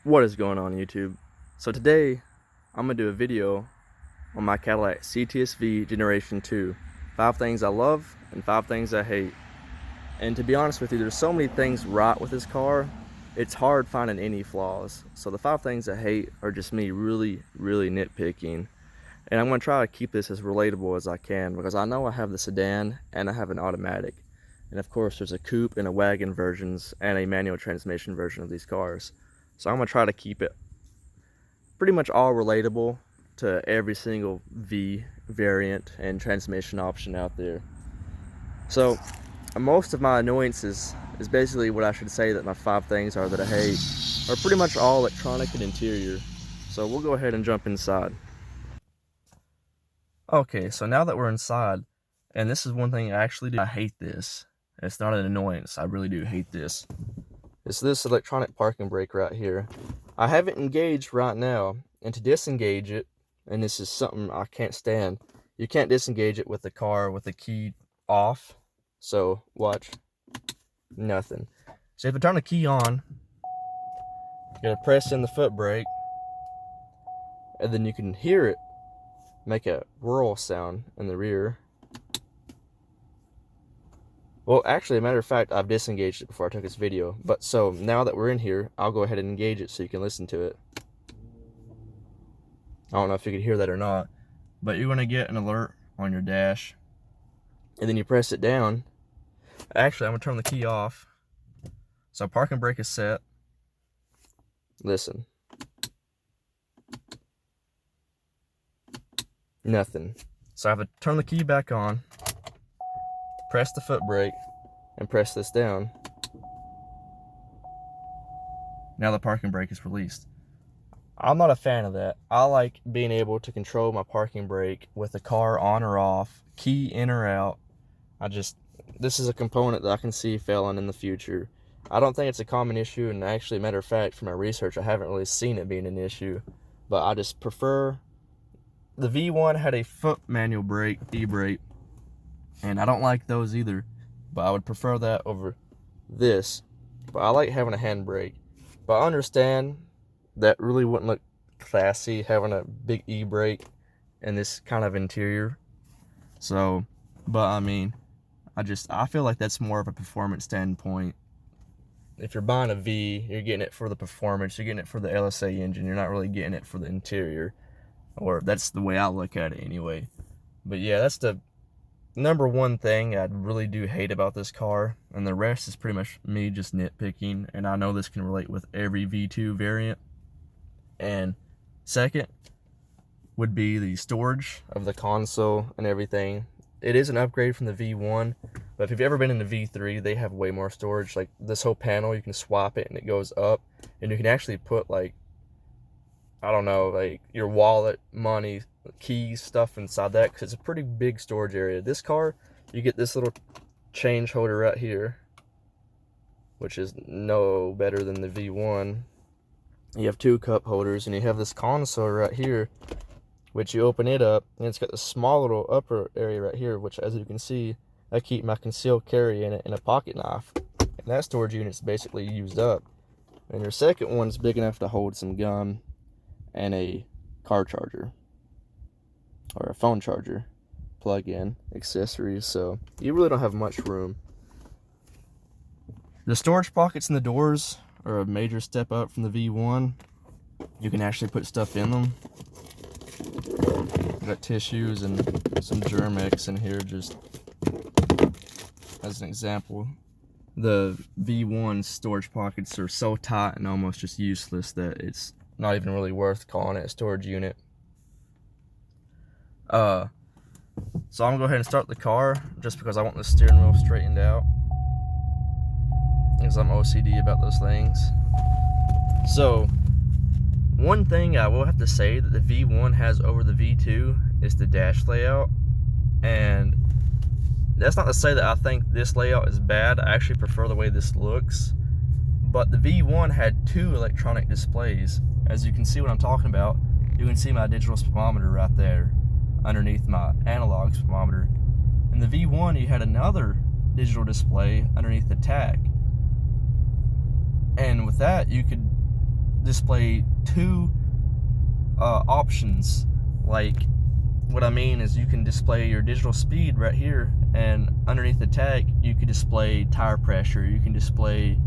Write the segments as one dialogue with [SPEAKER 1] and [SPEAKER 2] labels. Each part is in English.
[SPEAKER 1] What is going on YouTube? So today I'm going to do a video on my Cadillac CTS-V Generation 2. 5 things I love and 5 things I hate. And to be honest with you, there's so many things right with this car, it's hard finding any flaws. So the 5 things I hate are just me really nitpicking. And I'm going to try to keep this as relatable as I can, because I know I have the sedan and I have an automatic. And of course there's a coupe and a wagon versions and a manual transmission version of these cars. So I'm going to try to keep it pretty much all relatable to every single V variant and transmission option out there. So most of my annoyances is basically what I should say that my 5 things are that I hate are pretty much all electronic and interior. So we'll go ahead and jump inside. Okay, so now that we're inside, and this is one thing I actually do, I hate this. It's not an annoyance, I really do hate this. It's this electronic parking brake right here. I have it engaged right now, and to disengage it, and this is something I can't stand, you can't disengage it with the car with the key off. So watch, nothing. So if you turn the key on, you gotta press in the foot brake, and then you can hear it make a whirl sound in the rear. Well, actually, as a matter of fact, I've disengaged it before I took this video. But so now that we're in here, I'll go ahead and engage it so you can listen to it. I don't know if you can hear that or not, but you're going to get an alert on your dash. And then you press it down. Actually, I'm going to turn the key off. So parking brake is set. Listen. Nothing. So I have to turn the key back on, press the foot brake, and press this down. Now the parking brake is released. I'm not a fan of that. I like being able to control my parking brake with the car on or off, key in or out. This is a component that I can see failing in the future. I don't think it's a common issue, and actually, matter of fact, from my research, I haven't really seen it being an issue. But I just prefer, the V1 had a foot manual brake, e-brake, and I don't like those either, but I would prefer that over this. But I like having a handbrake. But I understand that really wouldn't look classy having a big e-brake and this kind of interior. So, but I mean, I feel like that's more of a performance standpoint. If you're buying a V, you're getting it for the performance, you're getting it for the LSA engine, you're not really getting it for the interior. Or that's the way I look at it anyway. But yeah, that's the number one thing I really do hate about this car, and the rest is pretty much me just nitpicking, and I know this can relate with every V2 variant. And second would be the storage of the console and everything. It is an upgrade from the V1, but if you've ever been in the V3, they have way more storage. Like this whole panel, you can swap it and it goes up, and you can actually put, like, I don't know, like your wallet, money, keys, stuff inside that, because it's a pretty big storage area. This car, you get this little change holder right here, which is no better than the V1. You have 2 cup holders, and you have this console right here, which you open it up, and it's got this small little upper area right here, which, as you can see, I keep my concealed carry in it and a pocket knife. And that storage unit's basically used up. And your second one's big enough to hold some gum and a car charger or a phone charger, plug-in, accessories, so you really don't have much room. The storage pockets in the doors are a major step up from the V1. You can actually put stuff in them. Got tissues and some Germ-X in here, just as an example. The V1 storage pockets are so tight and almost just useless that it's not even really worth calling it a storage unit. So I'm gonna go ahead and start the car, just because I want the steering wheel straightened out, because I'm OCD about those things. So one thing I will have to say that the V1 has over the V2 is the dash layout. And that's not to say that I think this layout is bad. I actually prefer the way this looks. But the V1 had 2 electronic displays. As you can see what I'm talking about, you can see my digital speedometer right there underneath my analog speedometer. In the V1, you had another digital display underneath the tach. And with that, you could display two options. Like, what I mean is you can display your digital speed right here, and underneath the tag you can display tire pressure, you can display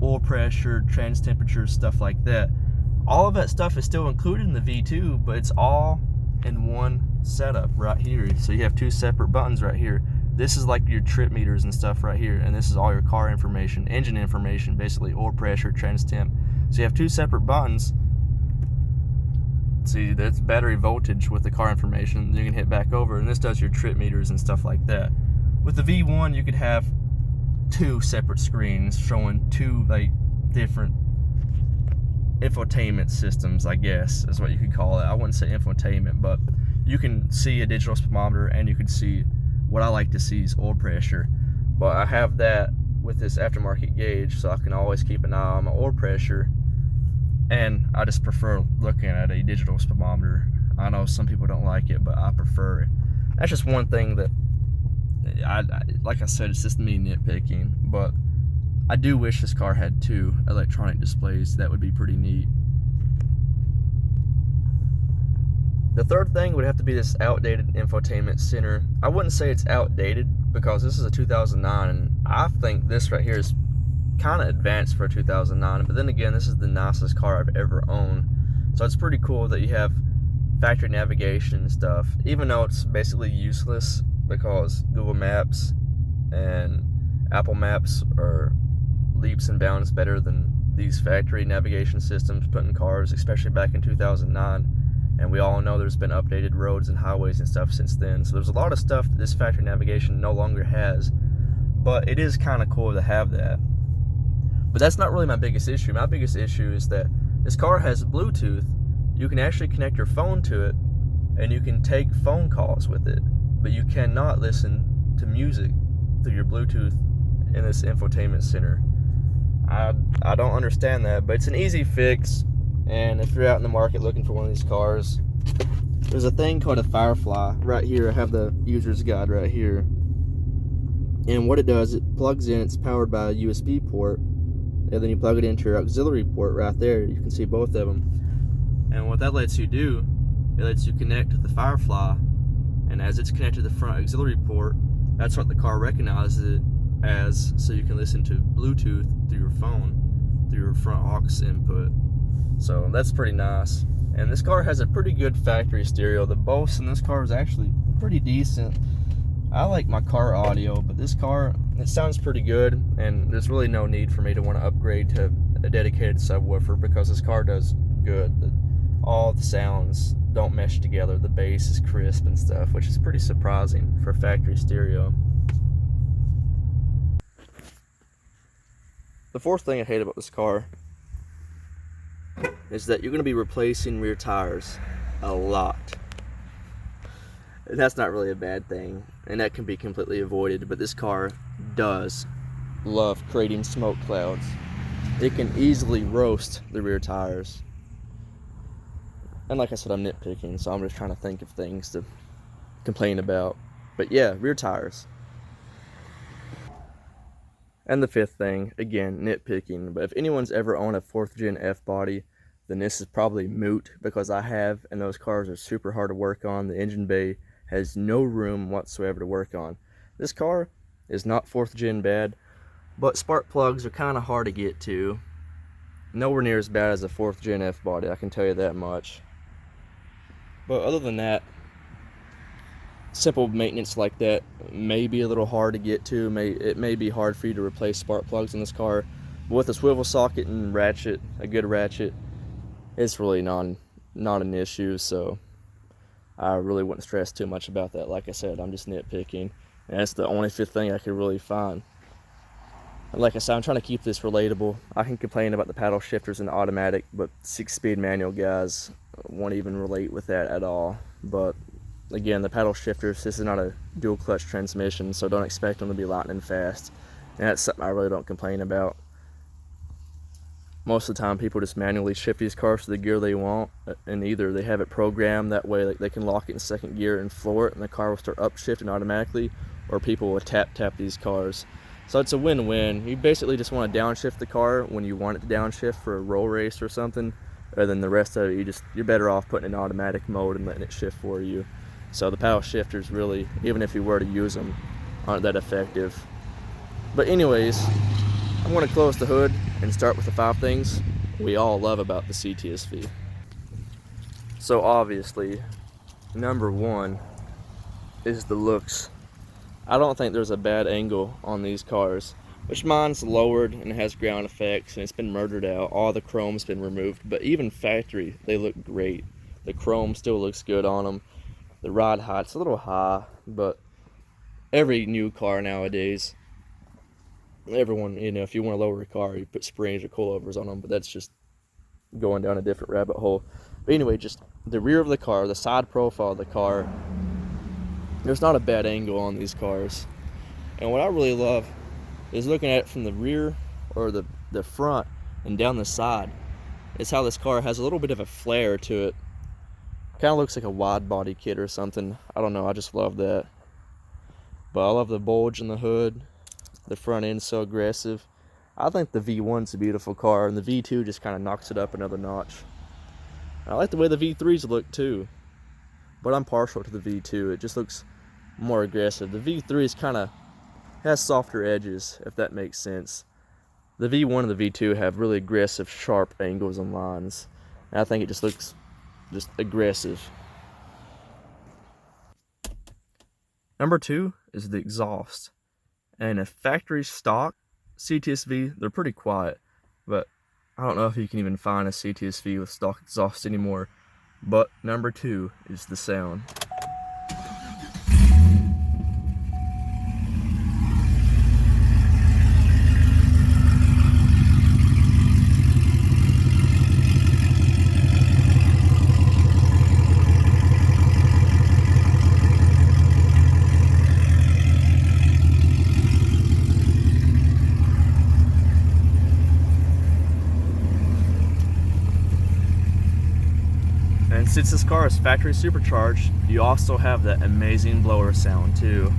[SPEAKER 1] oil pressure, trans temperature, stuff like that. All of that stuff is still included in the V2, but it's all in one setup right here. So you have two separate buttons right here. This is like your trip meters and stuff right here, and this is all your car information, engine information, basically oil pressure, trans temp. So you have two separate buttons. See, that's battery voltage with the car information. You can hit back over, and this does your trip meters and stuff like that. With the V1, you could have two separate screens showing two like different infotainment systems, I guess is what you could call it. I wouldn't say infotainment, but you can see a digital speedometer, and you can see what I like to see is oil pressure. But I have that with this aftermarket gauge, so I can always keep an eye on my oil pressure. And I just prefer looking at a digital speedometer. I know some people don't like it, but I prefer it. That's just one thing that like I said, it's just me nitpicking, but I do wish this car had two electronic displays. That would be pretty neat. The third thing would have to be this outdated infotainment center. I wouldn't say it's outdated because this is a 2009, and I think this right here is kind of advanced for a 2009. But then again, this is the nicest car I've ever owned, so it's pretty cool that you have factory navigation and stuff, even though it's basically useless because Google Maps and Apple Maps are leaps and bounds better than these factory navigation systems put in cars, especially back in 2009. And we all know there's been updated roads and highways and stuff since then. So there's a lot of stuff that this factory navigation no longer has, but it is kind of cool to have that. But that's not really my biggest issue. My biggest issue is that this car has Bluetooth. You can actually connect your phone to it, and you can take phone calls with it, but you cannot listen to music through your Bluetooth in this infotainment center. I don't understand that, but it's an easy fix. And if you're out in the market looking for one of these cars, there's a thing called a Firefly right here. I have the user's guide right here, and what it does, it plugs in, it's powered by a USB port, and then you plug it into your auxiliary port right there. You can see both of them, and what that lets you do, it lets you connect to the Firefly, and as it's connected to the front auxiliary port, that's what the car recognizes it as, so you can listen to Bluetooth through your phone, through your front aux input. So that's pretty nice. And this car has a pretty good factory stereo. The Bose in this car is actually pretty decent. I like my car audio, but this car, it sounds pretty good, and there's really no need for me to want to upgrade to a dedicated subwoofer because this car does good. All the sounds don't mesh together. The bass is crisp and stuff, which is pretty surprising for a factory stereo. The fourth thing I hate about this car is that you're going to be replacing rear tires a lot. And that's not really a bad thing, and that can be completely avoided, but this car does love creating smoke clouds. It can easily roast the rear tires. And like I said, I'm nitpicking, so I'm just trying to think of things to complain about. But yeah, rear tires. And the fifth thing, again, nitpicking, but if anyone's ever owned a 4th gen F body, then this is probably moot, because I have, and those cars are super hard to work on. The engine bay has no room whatsoever to work on. This car is not 4th gen bad, but spark plugs are kind of hard to get to. Nowhere near as bad as a 4th gen F body, I can tell you that much. But other than that, simple maintenance like that may be a little hard to get to. It may be hard for you to replace spark plugs in this car. But with a swivel socket and ratchet, a good ratchet, it's really not an issue. So I really wouldn't stress too much about that. Like I said, I'm just nitpicking, and that's the only fifth thing I could really find. And like I said, I'm trying to keep this relatable. I can complain about the paddle shifters and the automatic, but 6-speed manual guys won't even relate with that at all. But again, the paddle shifters, this is not a dual clutch transmission, so don't expect them to be lightning fast. And that's something I really don't complain about. Most of the time, people just manually shift these cars to the gear they want, and either they have it programmed that way they can lock it in second gear and floor it, and the car will start upshifting automatically, or people will tap these cars. So it's a win-win. You basically just want to downshift the car when you want it to downshift for a roll race or something, and then the rest of it, you're better off putting it in automatic mode and letting it shift for you. So the paddle shifters really, even if you were to use them, aren't that effective. But anyways, I'm going to close the hood and start with the 5 things we all love about the CTS-V. So obviously, number 1 is the looks. I don't think there's a bad angle on these cars, which mine's lowered and has ground effects and it's been murdered out. All the chrome's been removed, but even factory, they look great. The chrome still looks good on them. The ride height's a little high, but every new car nowadays, everyone, you know, if you want to lower a car, you put springs or coilovers on them, but that's just going down a different rabbit hole. But anyway, just the rear of the car, the side profile of the car, there's not a bad angle on these cars. And what I really love is looking at it from the rear or the front and down the side. It's how this car has a little bit of a flare to it. Kind of looks like a wide body kit or something. I don't know, I just love that. But I love the bulge in the hood. The front end's so aggressive. I think the V1's a beautiful car, and the V2 just kind of knocks it up another notch. I like the way the V3s look too, but I'm partial to the V2. It just looks more aggressive. The V3 is kind of has softer edges, if that makes sense. The V1 and the V2 have really aggressive, sharp angles and lines, and I think it just looks just aggressive. Number 2 is the exhaust. And a factory stock CTS-V, they're pretty quiet, but I don't know if you can even find a CTS-V with stock exhaust anymore. But number 2 is the sound. And since this car is factory supercharged, you also have that amazing blower sound too.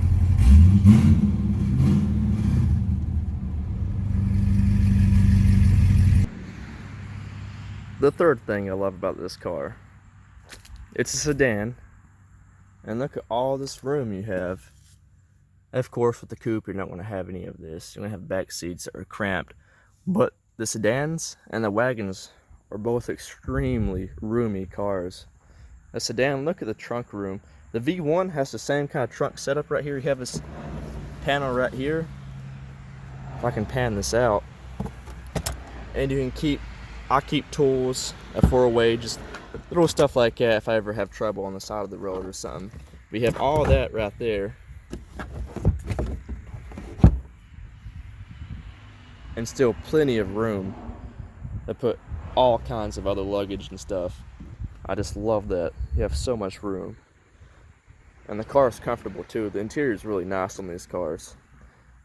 [SPEAKER 1] The third thing I love about this car, it's a sedan, and look at all this room you have. Of course, with the coupe, you're not going to have any of this. You're going to have back seats that are cramped, but the sedans and the wagons are both extremely roomy cars. A sedan, look at the trunk room. The V1 has the same kind of trunk setup right here. You have this panel right here. If I can pan this out, and you can I keep tools, a 4-way, just little stuff like that if I ever have trouble on the side of the road or something. We have all that right there, and still plenty of room to put all kinds of other luggage and stuff. I just love that. You have so much room. And the car is comfortable too. The interior is really nice on these cars.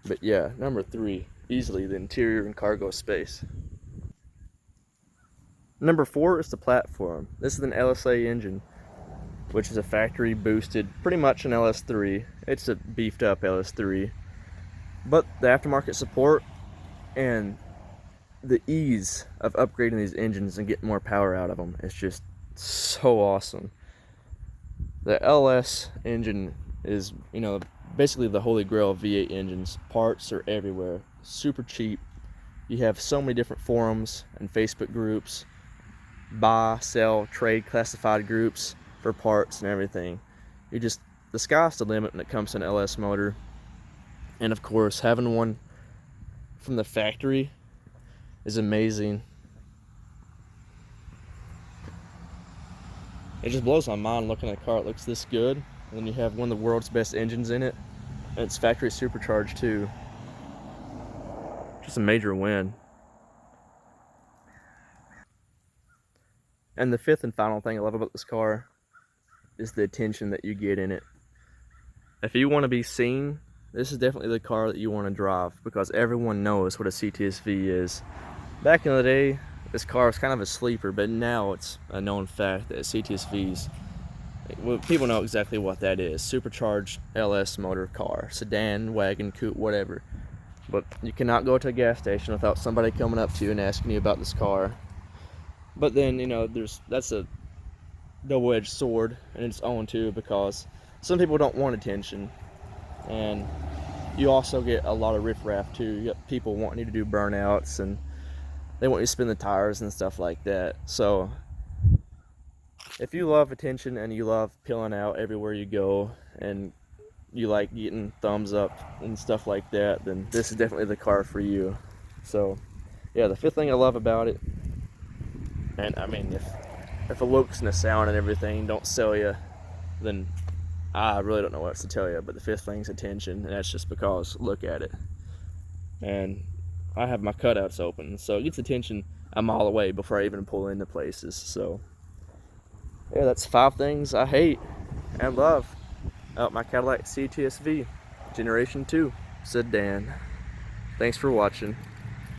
[SPEAKER 1] But yeah, number 3, easily the interior and cargo space. Number 4 is the platform. This is an LSA engine, which is a factory boosted, pretty much an LS3. It's a beefed up LS3. But the aftermarket support and the ease of upgrading these engines and getting more power out of them is just so awesome. The LS engine is, you know, basically the holy grail of V8 engines. Parts are everywhere, super cheap. You have so many different forums and Facebook groups, buy, sell, trade, classified groups for parts and everything. The sky's the limit when it comes to an LS motor. And of course, having one from the factory is amazing. It just blows my mind looking at a car that looks this good, and then you have one of the world's best engines in it, and it's factory supercharged too. Just a major win. And the 5th and final thing I love about this car is the attention that you get in it. If you want to be seen, this is definitely the car that you want to drive, because everyone knows what a CTS-V is. Back in the day, this car was kind of a sleeper, but now it's a known fact that CTS-Vs, people know exactly what that is. Supercharged LS motor car, sedan, wagon, coupe, whatever. But you cannot go to a gas station without somebody coming up to you and asking you about this car. But then, you know, that's a double-edged sword in its own too, because some people don't want attention, and you also get a lot of riffraff too. You get people wanting you to do burnouts, and they want you to spin the tires and stuff like that. So if you love attention and you love peeling out everywhere you go, and you like getting thumbs up and stuff like that, then this is definitely the car for you. So yeah, the fifth thing I love about it, and I mean, if a looks and a sound and everything don't sell you, then I really don't know what else to tell you. But the fifth thing's attention, and that's just because look at it. And I have my cutouts open, so it gets attention a mile away before I even pull into places. So yeah, that's 5 things I hate and love about my Cadillac CTS-V Generation 2 sedan. Thanks for watching.